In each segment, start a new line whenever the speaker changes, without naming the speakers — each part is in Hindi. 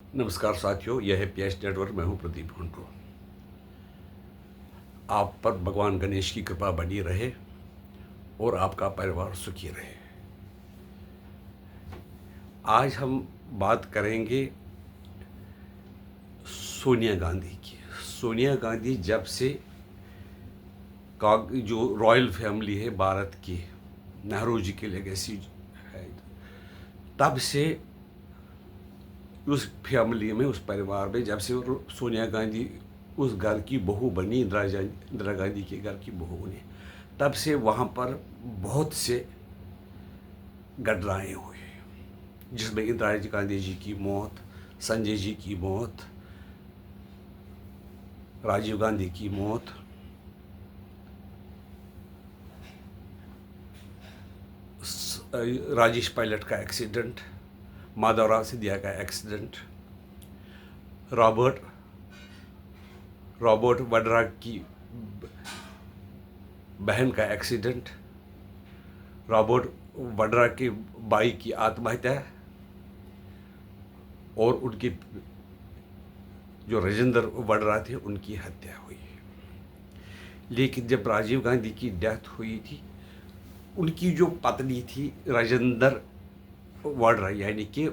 नमस्कार साथियों, यह है पीएच नेटवर्क। मैं हूं प्रदीप हुंटो। आप पर भगवान गणेश की कृपा बनी रहे और आपका परिवार सुखी रहे। आज हम बात करेंगे सोनिया गांधी की। सोनिया गांधी जब से जो रॉयल फैमिली है भारत की, नेहरू जी की लेगेसी है, तब से उस फैमिली में, उस परिवार में, जब से सोनिया गांधी उस घर की बहू बनी, इंदिरा गांधी के घर की बहू बनी, तब से वहाँ पर बहुत से घटनाएँ हुई, जिसमें इंदिरा गांधी जी की मौत, संजय जी की मौत, राजीव गांधी की मौत, राजेश पायलट का एक्सीडेंट, माधवराव सिंधिया का एक्सीडेंट, रॉबर्ट वड्रा की बहन का एक्सीडेंट, रॉबर्ट वड्रा के भाई की आत्महत्या और उनके जो राजेंद्र वड्रा थे उनकी हत्या हुई। लेकिन जब राजीव गांधी की डेथ हुई थी, उनकी जो पत्नी थी राजेंद्र वड्रा, यानी कि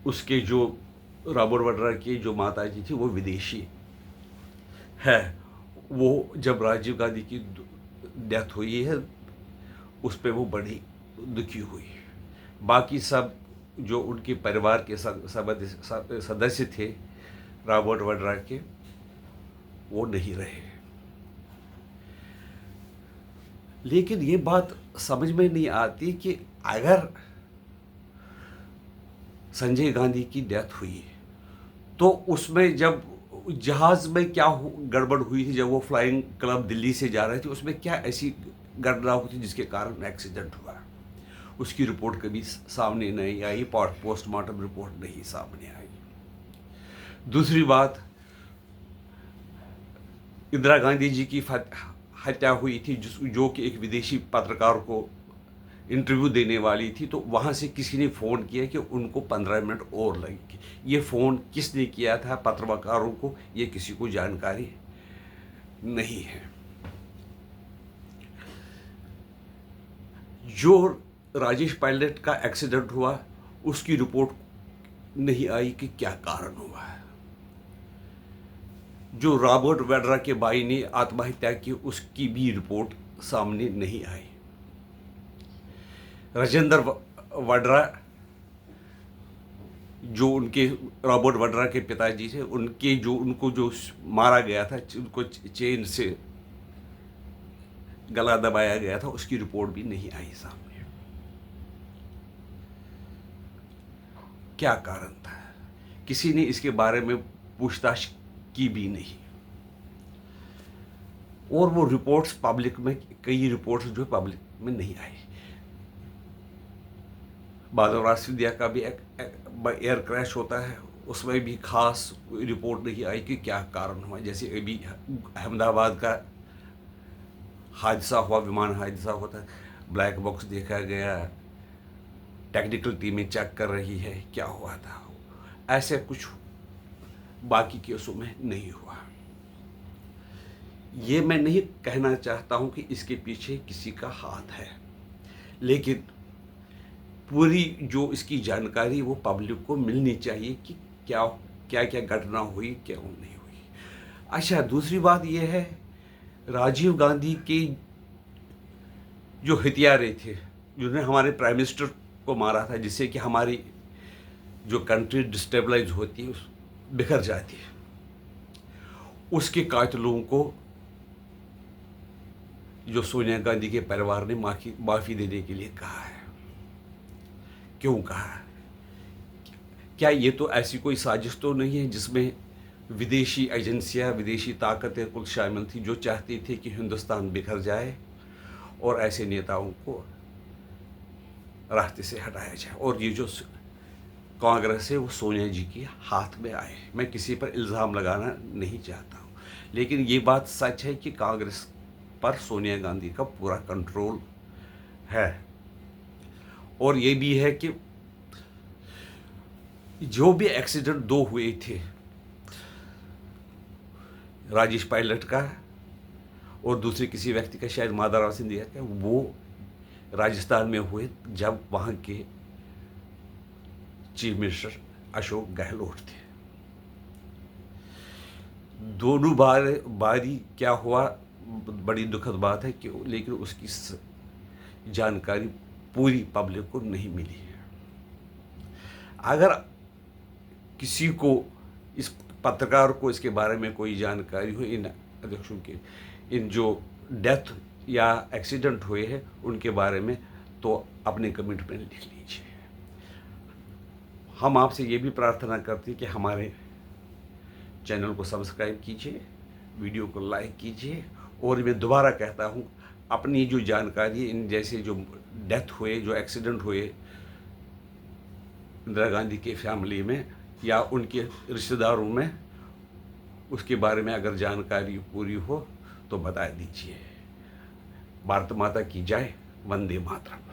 उसके जो रॉबर्ट वड्रा की जो माता जी थी वो विदेशी है। वो जब राजीव गांधी की डेथ हुई है उस पर वो बड़ी दुखी हुई। बाकी सब जो उनके परिवार के सदस्य थे रॉबर्ट वड्रा के, वो नहीं रहे। लेकिन ये बात समझ में नहीं आती कि अगर संजय गांधी की डेथ हुई तो उसमें जब जहाज में क्या गड़बड़ हुई थी, जब वो फ्लाइंग क्लब दिल्ली से जा रहे थे, उसमें क्या ऐसी घटना हुई थी जिसके कारण एक्सीडेंट हुआ, उसकी रिपोर्ट कभी सामने नहीं आई, पोस्टमार्टम रिपोर्ट नहीं सामने आई। दूसरी बात, इंदिरा गांधी जी की हत्या हुई थी, जो कि एक विदेशी पत्रकार को इंटरव्यू देने वाली थी, तो वहाँ से किसी ने फ़ोन किया कि उनको 15 मिनट और लगेंगे। ये फ़ोन किसने किया था पत्रकारों को, ये किसी को जानकारी नहीं है। जो राजेश पायलट का एक्सीडेंट हुआ उसकी रिपोर्ट नहीं आई कि क्या कारण हुआ है। जो रॉबर्ट वड्रा के भाई ने आत्महत्या की उसकी भी रिपोर्ट सामने नहीं आई। राजेंद्र वड्रा, जो उनके रॉबर्ट वड्रा के पिताजी थे, उनको जो मारा गया था, उनको चेन से गला दबाया गया था, उसकी रिपोर्ट भी नहीं आई सामने। क्या कारण था, किसी ने इसके बारे में पूछताछ की भी नहीं। और वो रिपोर्ट्स पब्लिक में, कई रिपोर्ट्स जो पब्लिक में नहीं आई। माधवराव सिंधिया का भी एयर क्रैश होता है, उसमें भी खास रिपोर्ट नहीं आई कि क्या कारण हुआ। जैसे अभी अहमदाबाद का हादसा हुआ, विमान हादसा होता है, ब्लैक बॉक्स देखा गया, टेक्निकल टीमें चेक कर रही है क्या हुआ था, ऐसे कुछ बाकी केसों में नहीं हुआ। ये मैं नहीं कहना चाहता हूं कि इसके पीछे किसी का हाथ है, लेकिन पूरी जो इसकी जानकारी वो पब्लिक को मिलनी चाहिए कि क्या क्या क्या घटना हुई, क्या नहीं हुई। अच्छा, दूसरी बात यह है, राजीव गांधी के जो हत्यारे थे, जिन्होंने हमारे प्राइम मिनिस्टर को मारा था, जिससे कि हमारी जो कंट्री डिस्टेबलाइज होती है, बिखर जाती है, उसके कातिलों को जो सोनिया गांधी के परिवार ने माफ़ी देने के लिए कहा है। क्यों कहा? क्या ये तो ऐसी कोई साजिश तो नहीं है जिसमें विदेशी एजेंसियां, विदेशी ताकतें कुल शामिल थी, जो चाहती थी कि हिंदुस्तान बिखर जाए और ऐसे नेताओं को रास्ते से हटाया जाए, और ये जो कांग्रेस है वो सोनिया जी के हाथ में आए। मैं किसी पर इल्ज़ाम लगाना नहीं चाहता हूँ, लेकिन ये बात सच है कि कांग्रेस पर सोनिया गांधी का पूरा कंट्रोल है। और ये भी है कि जो भी एक्सीडेंट दो हुए थे, राजेश पायलट का और दूसरे किसी व्यक्ति का, शायद माधवराव सिंधिया का, वो राजस्थान में हुए जब वहाँ के चीफ मिनिस्टर अशोक गहलोत थे। दोनों बारी क्या हुआ, बड़ी दुखद बात है कि, लेकिन उसकी जानकारी पूरी पब्लिक को नहीं मिली है। अगर किसी को, इस पत्रकार को इसके बारे में कोई जानकारी हो, इन अध्यक्षों के, इन जो डेथ या एक्सीडेंट हुए हैं उनके बारे में, तो अपने कमेंट में लिख लीजिए। हम आपसे ये भी प्रार्थना करते हैं कि हमारे चैनल को सब्सक्राइब कीजिए, वीडियो को लाइक कीजिए, और मैं दोबारा कहता हूँ, अपनी जो जानकारी इन जैसे जो डेथ हुए, जो एक्सीडेंट हुए इंदिरा गांधी के फैमिली में या उनके रिश्तेदारों में, उसके बारे में अगर जानकारी पूरी हो तो बता दीजिए। भारत माता की जय। वंदे मातरम।